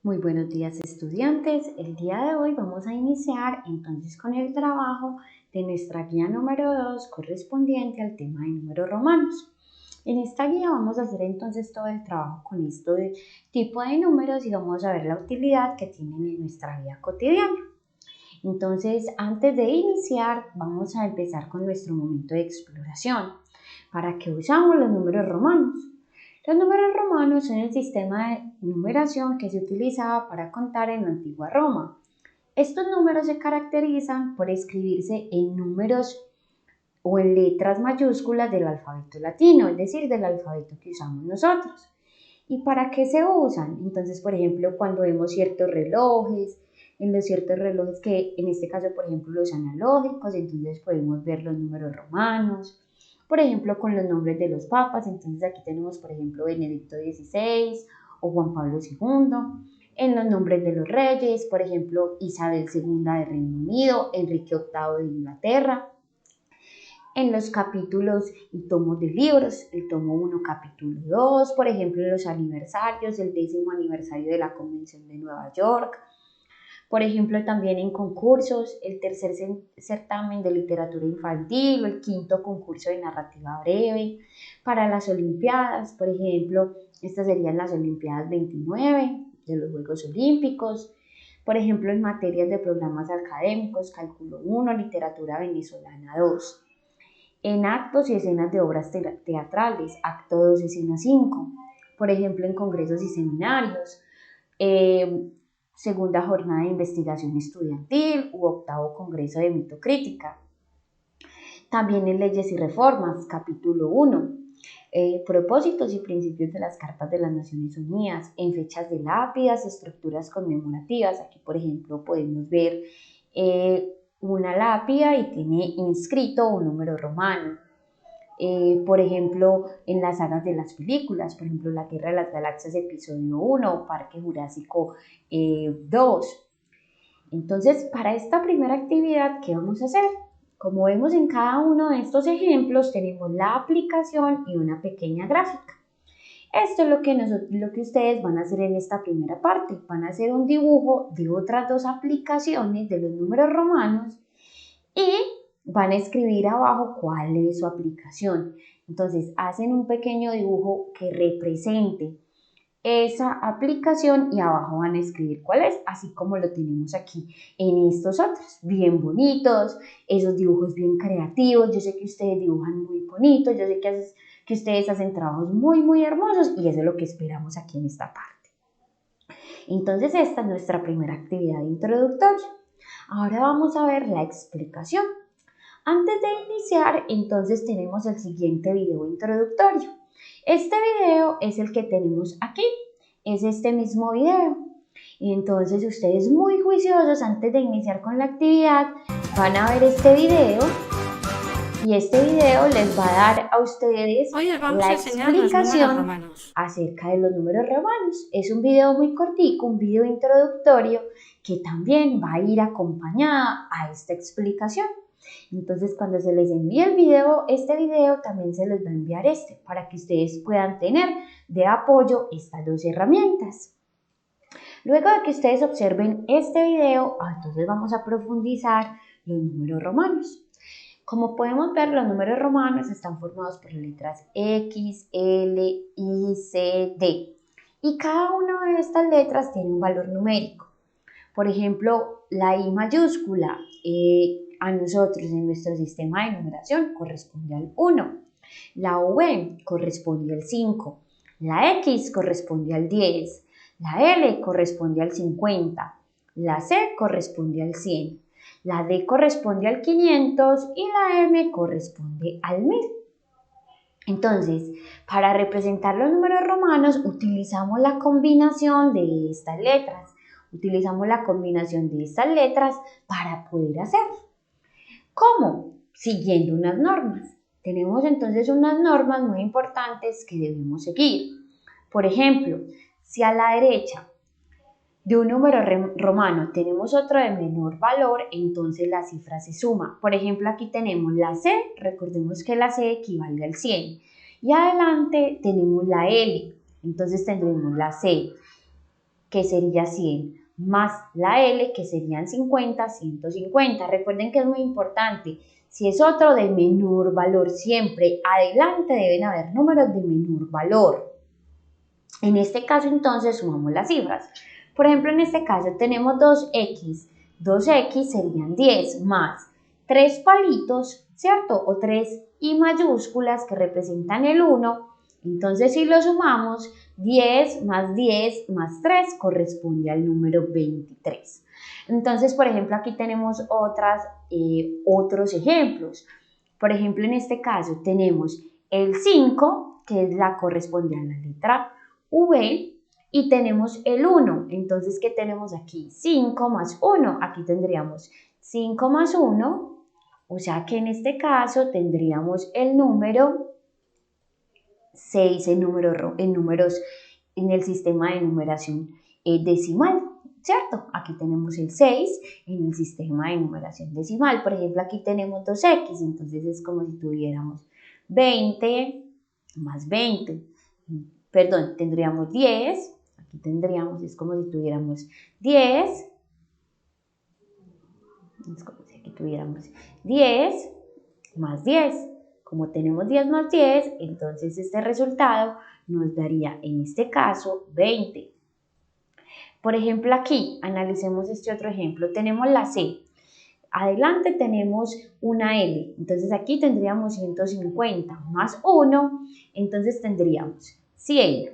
Muy buenos días, estudiantes. El día de hoy vamos a iniciar entonces con el trabajo de nuestra guía número 2 correspondiente al tema de números romanos. En esta guía vamos a hacer entonces todo el trabajo con este tipo de números y vamos a ver la utilidad que tienen en nuestra vida cotidiana. Entonces, antes de iniciar, vamos a empezar con nuestro momento de exploración. ¿Para qué usamos los números romanos? Los números romanos son el sistema de numeración que se utilizaba para contar en la antigua Roma. Estos números se caracterizan por escribirse en números o en letras mayúsculas del alfabeto latino, es decir, del alfabeto que usamos nosotros. ¿Y para qué se usan? Entonces, por ejemplo, cuando vemos ciertos relojes, en los ciertos relojes que en este caso, por ejemplo, los analógicos, entonces podemos ver los números romanos. Por ejemplo, con los nombres de los papas, entonces aquí tenemos, por ejemplo, Benedicto XVI o Juan Pablo II. En los nombres de los reyes, por ejemplo, Isabel II de Reino Unido, Enrique VIII de Inglaterra. En los capítulos y tomos de libros, el tomo 1, capítulo 2, por ejemplo, en los aniversarios, el 10º aniversario de la Convención de Nueva York. Por ejemplo, también en concursos, el tercer certamen de literatura infantil, el quinto concurso de narrativa breve. Para las Olimpiadas, por ejemplo, estas serían las Olimpiadas 29 de los Juegos Olímpicos. Por ejemplo, en materias de programas académicos, cálculo 1, literatura venezolana 2. En actos y escenas de obras teatrales, acto 2, escena 5. Por ejemplo, en congresos y seminarios. Segunda jornada de investigación estudiantil u octavo congreso de mitocrítica. También en leyes y reformas, capítulo 1, propósitos y principios de las cartas de las Naciones Unidas, en fechas de lápidas, estructuras conmemorativas. Aquí, por ejemplo, podemos ver una lápida y tiene inscrito un número romano. Por ejemplo, en las sagas de las películas, por ejemplo, La Guerra de las Galaxias, episodio 1, Parque Jurásico 2. Entonces, para esta primera actividad, ¿qué vamos a hacer? Como vemos en cada uno de estos ejemplos, tenemos la aplicación y una pequeña gráfica. Esto es lo que ustedes van a hacer en esta primera parte. Van a hacer un dibujo de otras dos aplicaciones de los números romanos y van a escribir abajo cuál es su aplicación. Entonces, hacen un pequeño dibujo que represente esa aplicación y abajo van a escribir cuál es, así como lo tenemos aquí en estos otros, bien bonitos, esos dibujos bien creativos. Yo sé que ustedes dibujan muy bonito, yo sé que ustedes hacen trabajos muy hermosos y eso es lo que esperamos aquí en esta parte. Entonces, esta es nuestra primera actividad introductoria. Ahora vamos a ver la explicación. Antes de iniciar, entonces tenemos el siguiente video introductorio. Este video es el que tenemos aquí, es este mismo video. Y entonces ustedes muy juiciosos antes de iniciar con la actividad van a ver este video y este video les va a dar a ustedes Hoy les vamos la a enseñar los números explicación romanos. acerca de los números romanos. Es un video muy cortico, un video introductorio que también va a ir acompañada a esta explicación. Entonces, cuando se les envíe el video, este video también se les va a enviar para que ustedes puedan tener de apoyo estas dos herramientas. Luego de que ustedes observen este video, entonces vamos a profundizar los números romanos. Como podemos ver, los números romanos están formados por las letras X, L, I, C, D. Y cada una de estas letras tiene un valor numérico. Por ejemplo, la I mayúscula a nosotros en nuestro sistema de numeración corresponde al 1. La V corresponde al 5. La X corresponde al 10. La L corresponde al 50. La C corresponde al 100. La D corresponde al 500 y la M corresponde al 1000. Entonces, para representar los números romanos utilizamos la combinación de estas letras. Utilizamos la combinación de estas letras para poder hacerlo. ¿Cómo? Siguiendo unas normas. Tenemos entonces unas normas muy importantes que debemos seguir. Por ejemplo, si a la derecha de un número romano tenemos otro de menor valor, entonces la cifra se suma. Por ejemplo, aquí tenemos la C, recordemos que la C equivale al 100. Y adelante tenemos la L, entonces tendremos la C que sería 100, más la L, que serían 50, 150. Recuerden que es muy importante, si es otro de menor valor, siempre adelante deben haber números de menor valor. En este caso, entonces, sumamos las cifras. Por ejemplo, en este caso tenemos 2x. 2x serían 10 más 3 palitos, ¿cierto? O 3 I mayúsculas que representan el 1. Entonces, si lo sumamos, 10 más 3 corresponde al número 23. Entonces, por ejemplo, aquí tenemos otros ejemplos. Por ejemplo, en este caso tenemos el 5, que es la corresponde a la letra V, y tenemos el 1. Entonces, ¿qué tenemos aquí? 5 más 1. Aquí tendríamos 5 más 1, o sea que en este caso tendríamos el número 6 en el sistema de numeración decimal, ¿cierto? Aquí tenemos el 6 en el sistema de numeración decimal. Por ejemplo, aquí tenemos 2x, entonces es como si tuviéramos 20 más 20. Perdón, tendríamos 10, aquí tendríamos, es como si tuviéramos 10, es como si aquí tuviéramos 10 más 10. Como tenemos 10 más 10, entonces este resultado nos daría, en este caso, 20. Por ejemplo, aquí, analicemos este otro ejemplo, tenemos la C. Adelante tenemos una L, entonces aquí tendríamos 150 más 1, entonces tendríamos 100.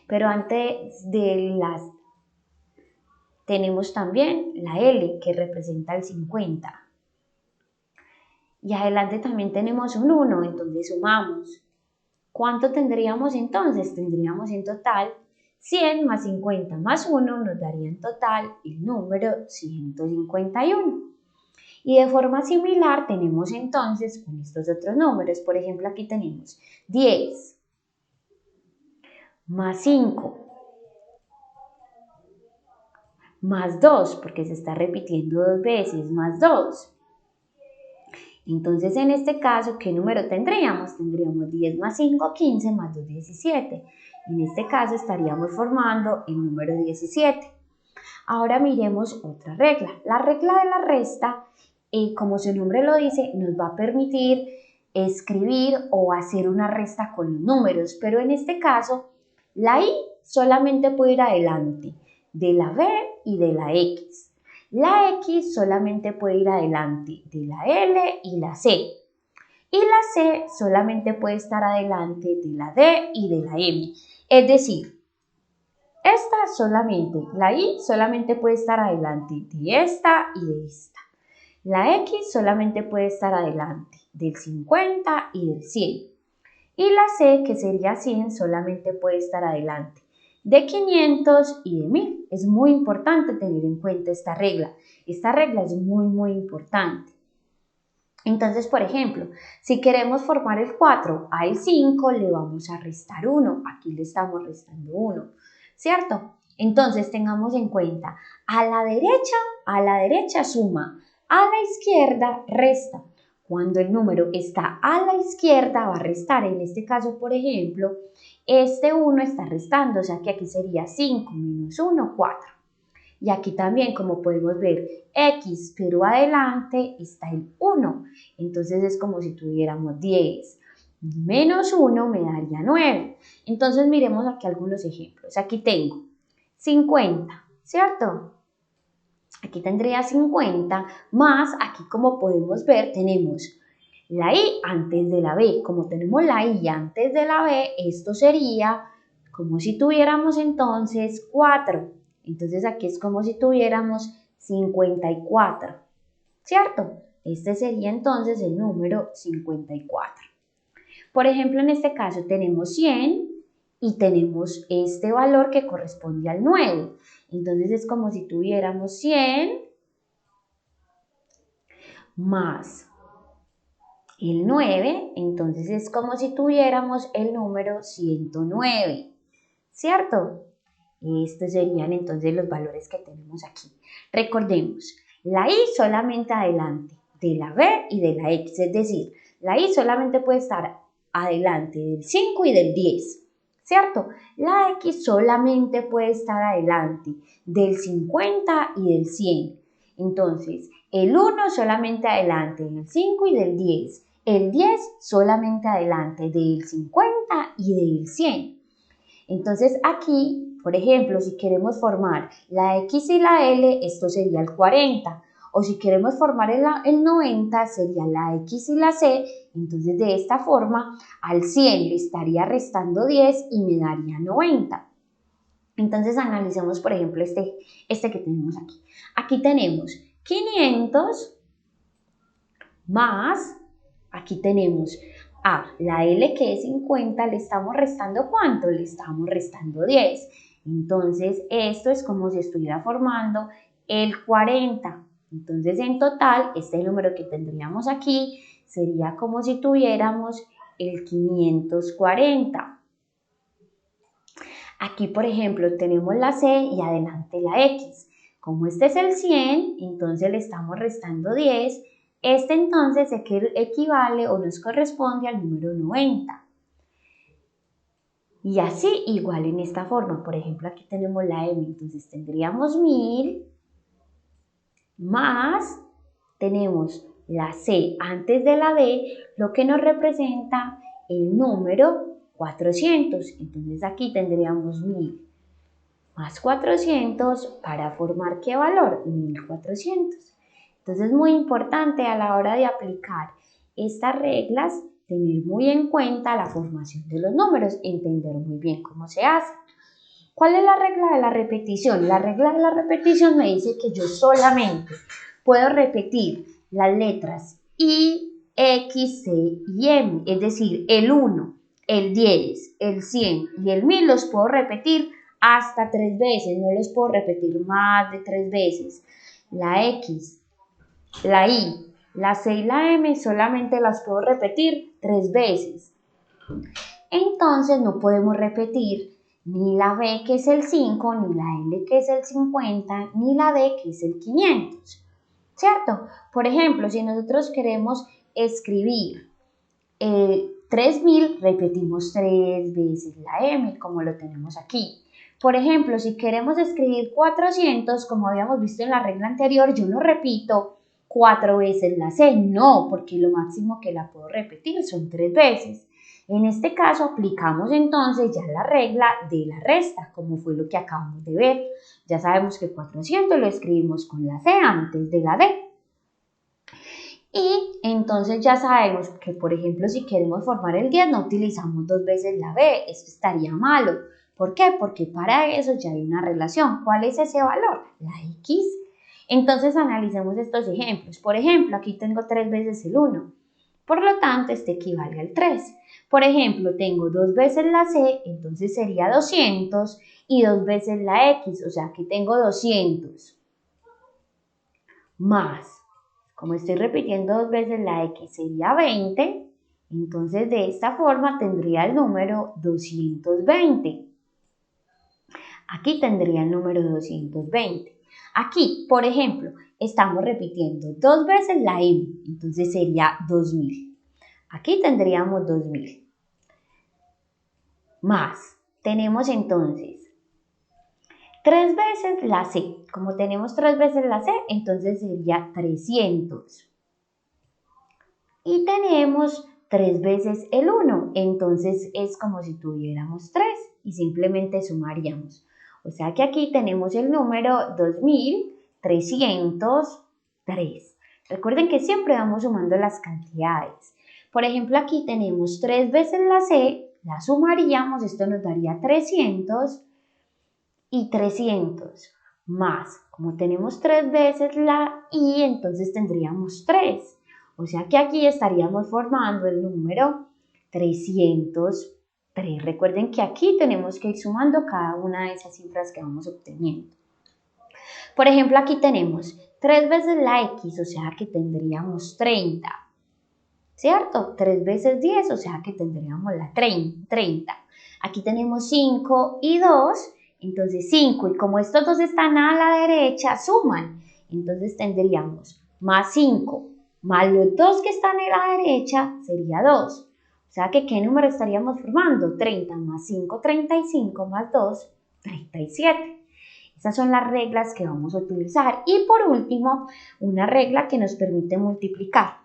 Pero antes de las tenemos también la L, que representa el 50. Y adelante también tenemos un 1, entonces sumamos. ¿Cuánto tendríamos entonces? Tendríamos en total 100 más 50 más 1 nos daría en total el número 151. Y de forma similar tenemos entonces con estos otros números. Por ejemplo, aquí tenemos 10 más 5 más 2, porque se está repitiendo dos veces, más 2. Entonces, en este caso, ¿qué número tendríamos? Tendríamos 10 más 5, 15, más 2, 17. En este caso, estaríamos formando el número 17. Ahora miremos otra regla. La regla de la resta, como su nombre lo dice, nos va a permitir escribir o hacer una resta con los números, pero en este caso, la I solamente puede ir adelante de la B y de la X. La X solamente puede ir adelante de la L y la C. Y la C solamente puede estar adelante de la D y de la M. Es decir, la I solamente puede estar adelante de esta y de esta. La X solamente puede estar adelante del 50 y del 100. Y la C, que sería 100, solamente puede estar adelante de 500 y de 1000. Es muy importante tener en cuenta esta regla. Esta regla es muy importante. Entonces, por ejemplo, si queremos formar el 4 al 5, le vamos a restar 1. Aquí le estamos restando 1, ¿cierto? Entonces, tengamos en cuenta, a la derecha suma, a la izquierda resta. Cuando el número está a la izquierda va a restar. En este caso, por ejemplo, este 1 está restando, o sea que aquí sería 5 menos 1, 4. Y aquí también, como podemos ver, X, pero adelante está el 1. Entonces es como si tuviéramos 10 menos 1 me daría 9. Entonces miremos aquí algunos ejemplos. Aquí tengo 50, ¿cierto? Aquí tendría 50 más, aquí como podemos ver, tenemos la I antes de la B. Como tenemos la I antes de la B, esto sería como si tuviéramos entonces 4. Entonces aquí es como si tuviéramos 54, ¿cierto? Este sería entonces el número 54. Por ejemplo, en este caso tenemos 100 y tenemos este valor que corresponde al 9. Entonces es como si tuviéramos 100 más el 9, entonces es como si tuviéramos el número 109, ¿cierto? Estos serían entonces los valores que tenemos aquí. Recordemos, la I solamente adelante de la B y de la X, es decir, la I solamente puede estar adelante del 5 y del 10, ¿cierto? La X solamente puede estar adelante del 50 y del 100. Entonces, el 1 solamente adelante del 5 y del 10. El 10 solamente adelante del 50 y del 100. Entonces aquí, por ejemplo, si queremos formar la X y la L, esto sería el 40. O si queremos formar el 90, sería la X y la C. Entonces de esta forma, al 100 le estaría restando 10 y me daría 90. Entonces analicemos, por ejemplo, este que tenemos aquí. Aquí tenemos 500 más, aquí tenemos a la L que es 50, le estamos restando ¿cuánto? Le estamos restando 10. Entonces, esto es como si estuviera formando el 40. Entonces, en total, este número que tendríamos aquí sería como si tuviéramos el 540. Aquí, por ejemplo, tenemos la C y adelante la X. Como este es el 100, entonces le estamos restando 10. Este entonces equivale o nos corresponde al número 90. Y así igual en esta forma, por ejemplo aquí tenemos la M, entonces tendríamos 1000 más, tenemos la C antes de la D, lo que nos representa el número 400. Entonces aquí tendríamos 1000 más 400 para formar ¿qué valor? 1400. Entonces es muy importante a la hora de aplicar estas reglas tener muy en cuenta la formación de los números, entender muy bien cómo se hace. ¿Cuál es la regla de la repetición? La regla de la repetición me dice que yo solamente puedo repetir las letras I, X, C y M, es decir, el 1, el 10, el 100 y el 1000 los puedo repetir hasta 3 veces, no los puedo repetir más de 3 veces. La X, la I, la C y la M solamente las puedo repetir 3 veces. Entonces no podemos repetir ni la B que es el 5, ni la L que es el 50, ni la D que es el 500. ¿Cierto? Por ejemplo, si nosotros queremos escribir 3000, repetimos 3 veces la M, como lo tenemos aquí. Por ejemplo, si queremos escribir 400, como habíamos visto en la regla anterior, yo no repito 4 veces la C, no, porque lo máximo que la puedo repetir son 3 veces. En este caso aplicamos entonces ya la regla de la resta, como fue lo que acabamos de ver. Ya sabemos que 400 lo escribimos con la C antes de la D. Y entonces ya sabemos que, por ejemplo, si queremos formar el 10 no utilizamos 2 veces la B, eso estaría malo. ¿Por qué? Porque para eso ya hay una relación. ¿Cuál es ese valor? La X. Entonces analicemos estos ejemplos. Por ejemplo, aquí tengo 3 veces el 1. Por lo tanto, este equivale al 3. Por ejemplo, tengo 2 veces la C, entonces sería 200, y 2 veces la X, o sea que tengo 200. Más, como estoy repitiendo 2 veces la X sería 20, entonces de esta forma tendría el número 220. Aquí tendría el número 220. Aquí, por ejemplo, estamos repitiendo 2 veces la M, entonces sería 2000. Aquí tendríamos 2000. Más, tenemos entonces 3 veces la C. Como tenemos 3 veces la C, entonces sería 300. Y tenemos 3 veces el 1, entonces es como si tuviéramos 3 y simplemente sumaríamos. O sea que aquí tenemos el número 2303. Recuerden que siempre vamos sumando las cantidades. Por ejemplo, aquí tenemos 3 veces la C, la sumaríamos, esto nos daría 300 y 300. Más, como tenemos 3 veces la I, entonces tendríamos 3. O sea que aquí estaríamos formando el número 303. Recuerden que aquí tenemos que ir sumando cada una de esas cifras que vamos obteniendo. Por ejemplo, aquí tenemos 3 veces la X, o sea que tendríamos 30. ¿Cierto? 3 veces 10, o sea que tendríamos la 30. Aquí tenemos 5 y 2, entonces 5. Y como estos dos están a la derecha, suman. Entonces tendríamos más 5 más los 2 que están a la derecha sería 2. O sea que, ¿qué número estaríamos formando? 30 más 5, 35 más 2, 37. Esas son las reglas que vamos a utilizar. Y por último, una regla que nos permite multiplicar.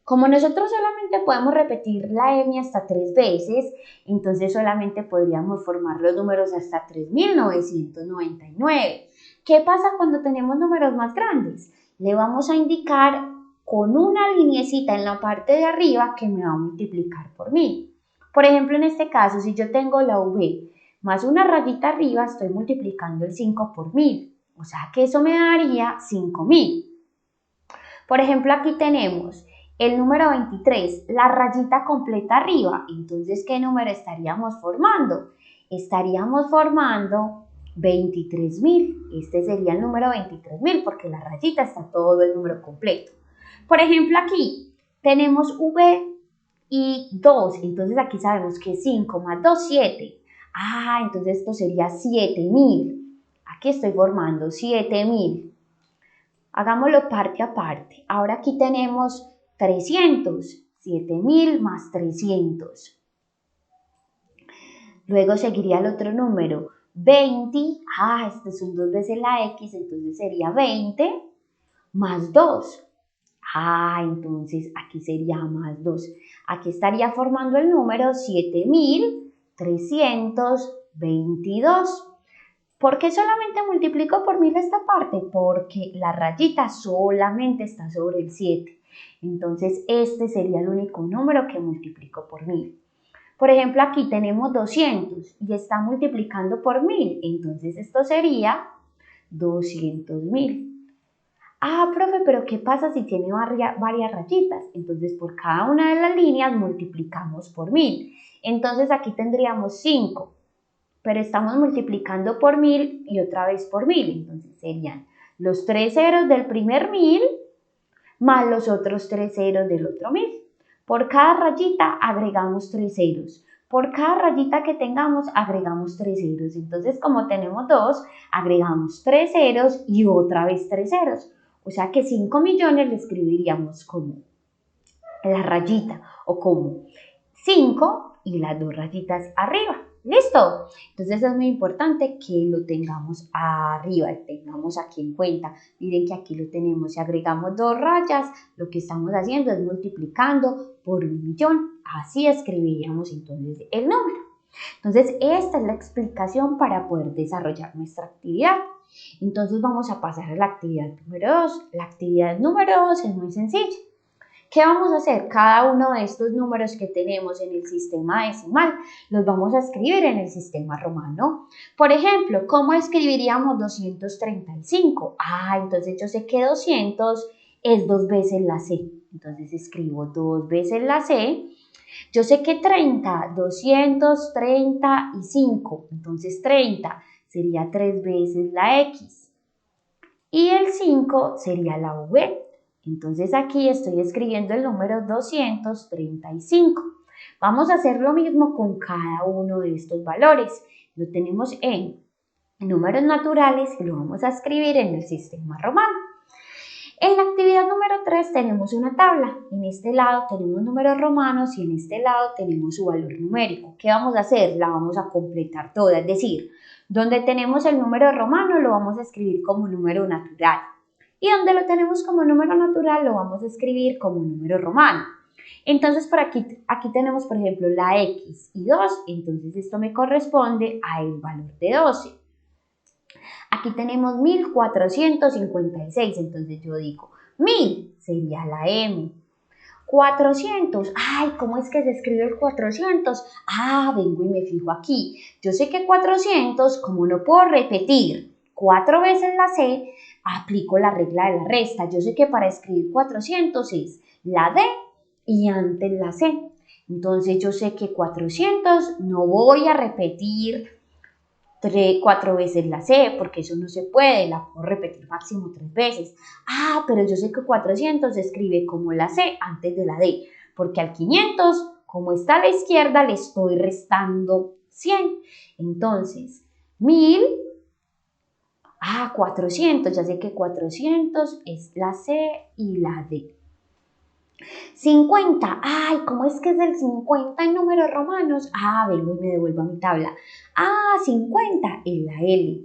Como nosotros solamente podemos repetir la m hasta 3 veces, entonces solamente podríamos formar los números hasta 3999. ¿Qué pasa cuando tenemos números más grandes? Le vamos a indicar con una lineecita en la parte de arriba que me va a multiplicar por 1000. Por ejemplo, en este caso, si yo tengo la v más una rayita arriba, estoy multiplicando el 5 por 1000. O sea que eso me daría 5000. Por ejemplo, aquí tenemos el número 23, la rayita completa arriba. Entonces, ¿qué número estaríamos formando? Estaríamos formando 23.000. Este sería el número 23.000 porque la rayita está todo el número completo. Por ejemplo, aquí tenemos v y 2. Entonces, aquí sabemos que 5 más 2, 7. Entonces esto sería 7000. Aquí estoy formando 7000. Hagámoslo parte a parte. Ahora aquí tenemos 300. 7000 más 300. Luego seguiría el otro número. 20. Estos son 2 veces la X, entonces sería 20 más 2. Entonces aquí sería más 2. Aquí estaría formando el número 7322. ¿Por qué solamente multiplico por 1000 esta parte? Porque la rayita solamente está sobre el 7. Entonces, este sería el único número que multiplico por 1000. Por ejemplo, aquí tenemos 200 y está multiplicando por 1000. Entonces, esto sería 200.000. Profe, pero ¿qué pasa si tiene varias rayitas? Entonces, por cada una de las líneas multiplicamos por 1000. Entonces, aquí tendríamos 5. Pero estamos multiplicando por 1000 y otra vez por 1000. Entonces serían los 3 ceros del primer 1000 más los otros 3 ceros del otro 1000. Por cada rayita agregamos 3 ceros. Por cada rayita que tengamos agregamos 3 ceros. Entonces, como tenemos 2, agregamos 3 ceros y otra vez 3 ceros. O sea que 5 millones le escribiríamos como la rayita o como 5 y las 2 rayitas arriba. ¿Listo? Entonces es muy importante que lo tengamos arriba, lo tengamos aquí en cuenta. Miren que aquí lo tenemos. Si agregamos 2 rayas, lo que estamos haciendo es multiplicando por 1.000.000. Así escribiríamos entonces el número. Entonces esta es la explicación para poder desarrollar nuestra actividad. Entonces vamos a pasar a la actividad número 2. La actividad número 2 es muy sencilla. ¿Qué vamos a hacer? Cada uno de estos números que tenemos en el sistema decimal los vamos a escribir en el sistema romano. Por ejemplo, ¿cómo escribiríamos 235? Entonces yo sé que 200 es 2 veces la C. Entonces escribo 2 veces la C. Yo sé que 30, 235. Entonces 30 sería 3 veces la X. Y el 5 sería la V. Entonces aquí estoy escribiendo el número 235. Vamos a hacer lo mismo con cada uno de estos valores. Lo tenemos en números naturales y lo vamos a escribir en el sistema romano. En la actividad número 3 tenemos una tabla. En este lado tenemos números romanos y en este lado tenemos su valor numérico. ¿Qué vamos a hacer? La vamos a completar toda, es decir, donde tenemos el número romano lo vamos a escribir como número natural. Y donde lo tenemos como número natural lo vamos a escribir como número romano. Entonces por aquí tenemos por ejemplo la X y 2, entonces esto me corresponde al valor de 12. Aquí tenemos 1456, entonces yo digo 1000 sería la M. 400, ¿cómo es que se escribe el 400? Vengo y me fijo aquí. Yo sé que 400, como no puedo repetir 4 veces la C, aplico la regla de la resta. Yo sé que para escribir 400 es la D y antes la C. Entonces yo sé que 400 no voy a repetir 4 veces la C, porque eso no se puede, la puedo repetir máximo 3 veces. Pero yo sé que 400 se escribe como la C antes de la D, porque al 500, como está a la izquierda, le estoy restando 100. Entonces, 1000, 400, ya sé que 400 es la C y la D. 50. Ay, ¿cómo es que es el 50 en números romanos? Vengo y me devuelvo a mi tabla. 50 es la L.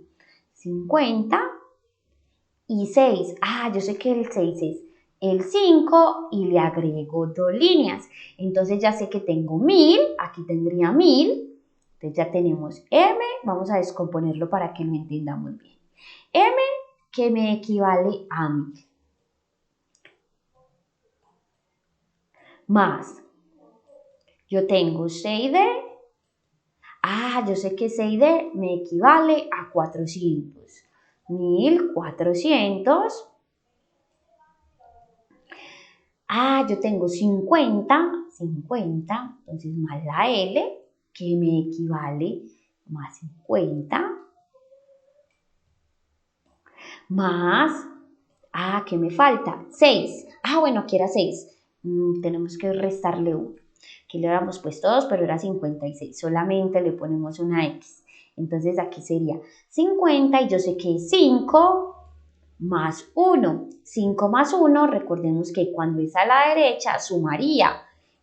50 y 6. Yo sé que el 6 es el 5 y le agrego 2 líneas. Entonces ya sé que tengo 1000, aquí tendría 1000. Entonces ya tenemos M, vamos a descomponerlo para que lo entendamos bien. M que me equivale a 1000. Más, yo tengo 6D. Yo sé que 6D me equivale a 400. 1400. Yo tengo 50, entonces más la L, que me equivale más 50, más, ¿qué me falta? 6. Bueno, aquí era 6. Tenemos que restarle 1. Aquí le habíamos puesto 2, pero era 56. Solamente le ponemos una X. Entonces aquí sería 50 y yo sé que es 5 más 1. 5 más 1, recordemos que cuando es a la derecha sumaría.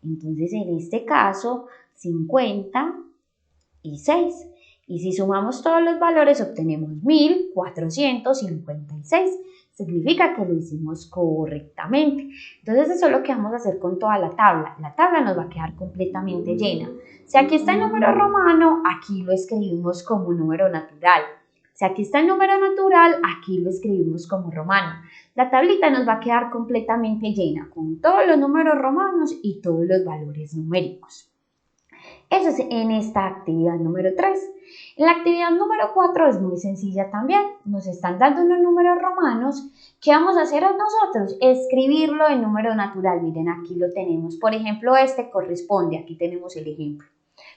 Entonces en este caso 56. Y si sumamos todos los valores obtenemos 1456. Significa que lo hicimos correctamente. Entonces eso es lo que vamos a hacer con toda la tabla. La tabla nos va a quedar completamente llena. Si aquí está el número romano, aquí lo escribimos como número natural. Si aquí está el número natural, aquí lo escribimos como romano. La tablita nos va a quedar completamente llena con todos los números romanos y todos los valores numéricos. Eso es en esta actividad número 3. En la actividad número 4 es muy sencilla también. Nos están dando unos números romanos. ¿Qué vamos a hacer nosotros? Escribirlo en número natural. Miren, aquí lo tenemos. Por ejemplo, este corresponde. Aquí tenemos el ejemplo.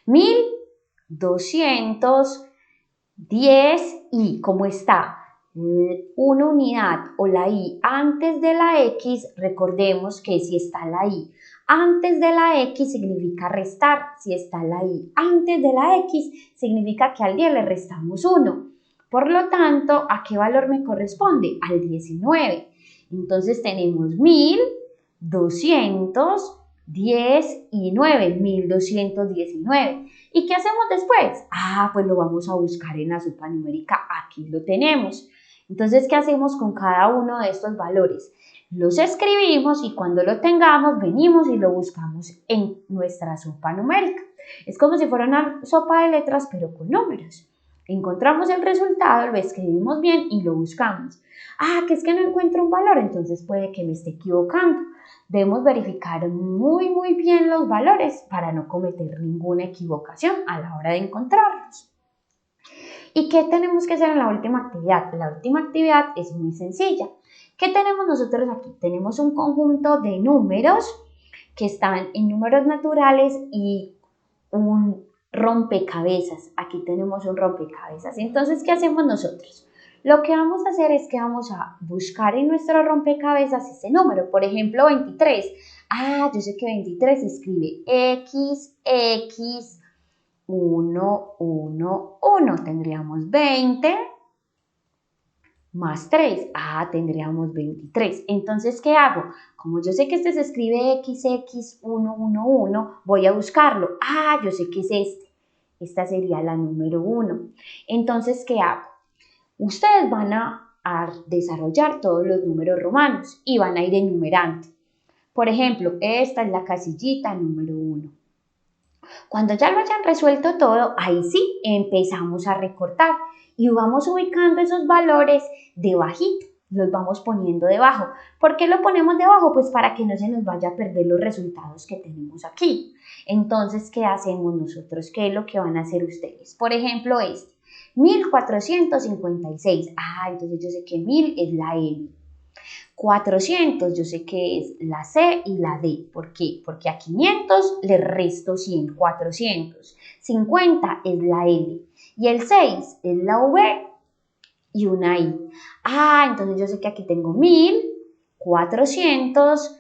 1210 y ¿cómo está? Una unidad o la I antes de la X, recordemos que si está la I antes de la X significa restar, si está la I antes de la X significa que al 10 le restamos 1. Por lo tanto, ¿a qué valor me corresponde? Al 19. Entonces tenemos 1210 y 9, 1219. ¿Y qué hacemos después? Pues lo vamos a buscar en la sopa numérica. Aquí lo tenemos. Entonces, ¿qué hacemos con cada uno de estos valores? Los escribimos y cuando lo tengamos, venimos y lo buscamos en nuestra sopa numérica. Es como si fuera una sopa de letras, pero con números. Encontramos el resultado, lo escribimos bien y lo buscamos. Que es que no encuentro un valor, entonces puede que me esté equivocando. Debemos verificar muy bien los valores para no cometer ninguna equivocación a la hora de encontrarlos. ¿Y qué tenemos que hacer en la última actividad? La última actividad es muy sencilla. ¿Qué tenemos nosotros aquí? Tenemos un conjunto de números que están en números naturales y un rompecabezas. Aquí tenemos un rompecabezas. Entonces, ¿qué hacemos nosotros? Lo que vamos a hacer es que vamos a buscar en nuestro rompecabezas ese número. Por ejemplo, 23. Yo sé que 23 se escribe XX 1, 1, 1. Tendríamos 20 más 3. Tendríamos 23. Entonces, ¿qué hago? Como yo sé que este se escribe XX111, voy a buscarlo. Yo sé que es este. Esta sería la número 1. Entonces, ¿qué hago? Ustedes van a desarrollar todos los números romanos y van a ir enumerando. Por ejemplo, esta es la casillita número 1. Cuando ya lo hayan resuelto todo, ahí sí empezamos a recortar y vamos ubicando esos valores debajito, los vamos poniendo debajo. ¿Por qué lo ponemos debajo? Pues para que no se nos vaya a perder los resultados que tenemos aquí. Entonces, ¿qué hacemos nosotros? ¿Qué es lo que van a hacer ustedes? Por ejemplo, 1456. Entonces yo sé que 1000 es la L. 400, yo sé que es la C y la D. ¿Por qué? Porque a 500 le resto 100, 400. 50 es la L. Y el 6 es la V y una I. Entonces yo sé que aquí tengo 1000, 400,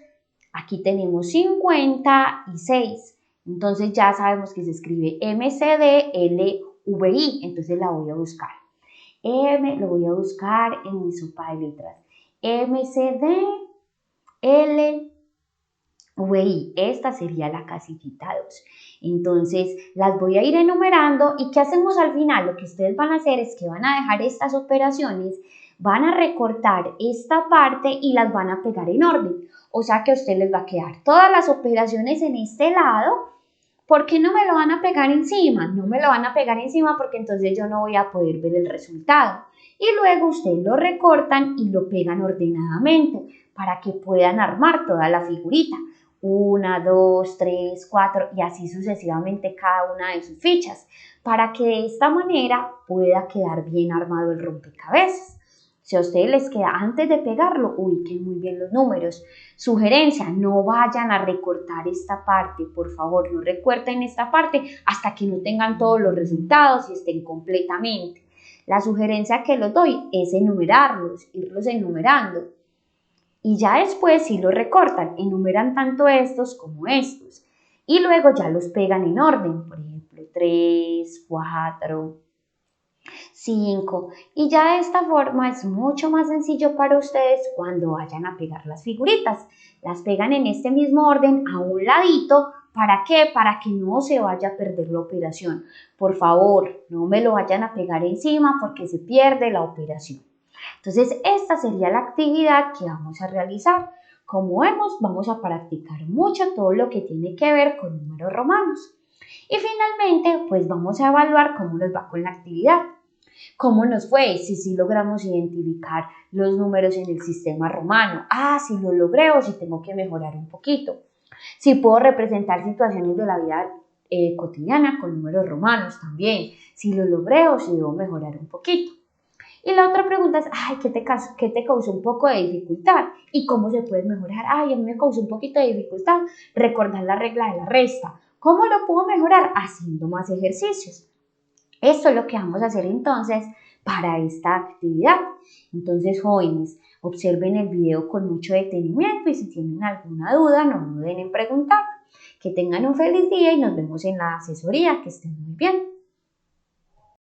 aquí tenemos 50 y 6. Entonces ya sabemos que se escribe MCDLVI. Entonces la voy a buscar. Lo voy a buscar en mi sopa de letras. MCD, L, Güey, esta sería la casillita 2. Entonces, las voy a ir enumerando y ¿qué hacemos al final? Lo que ustedes van a hacer es que van a dejar estas operaciones, van a recortar esta parte y las van a pegar en orden. O sea que a ustedes les va a quedar todas las operaciones en este lado. ¿Por qué no me lo van a pegar encima? No me lo van a pegar encima porque entonces yo no voy a poder ver el resultado. Y luego ustedes lo recortan y lo pegan ordenadamente para que puedan armar toda la figurita. 1, 2, 3, 4 y así sucesivamente cada una de sus fichas, para que de esta manera pueda quedar bien armado el rompecabezas. Si a ustedes les queda antes de pegarlo, ubiquen muy bien los números. Sugerencia, no vayan a recortar esta parte, por favor, no recorten esta parte hasta que no tengan todos los resultados y estén completamente. La sugerencia que les doy es enumerarlos, irlos enumerando. Y ya después si los recortan, enumeran tanto estos como estos. Y luego ya los pegan en orden, por ejemplo, 3, 4, 5. Y ya de esta forma es mucho más sencillo para ustedes cuando vayan a pegar las figuritas. Las pegan en este mismo orden a un ladito. ¿Para qué? Para que no se vaya a perder la operación. Por favor, no me lo vayan a pegar encima porque se pierde la operación. Entonces, esta sería la actividad que vamos a realizar. Como vemos, vamos a practicar mucho todo lo que tiene que ver con números romanos. Y finalmente, pues vamos a evaluar cómo nos va con la actividad. ¿Cómo nos fue? Si logramos identificar los números en el sistema romano. Si lo logré o si tengo que mejorar un poquito. Si puedo representar situaciones de la vida cotidiana con números romanos también. Si lo logré o si debo mejorar un poquito. Y la otra pregunta es, ¿qué te causó un poco de dificultad? ¿Y cómo se puede mejorar? A mí me causó un poquito de dificultad recordar la regla de la resta. ¿Cómo lo puedo mejorar? Haciendo más ejercicios. Esto es lo que vamos a hacer entonces para esta actividad. Entonces, jóvenes, observen el video con mucho detenimiento y si tienen alguna duda, no duden en preguntar. Que tengan un feliz día y nos vemos en la asesoría. Que estén muy bien.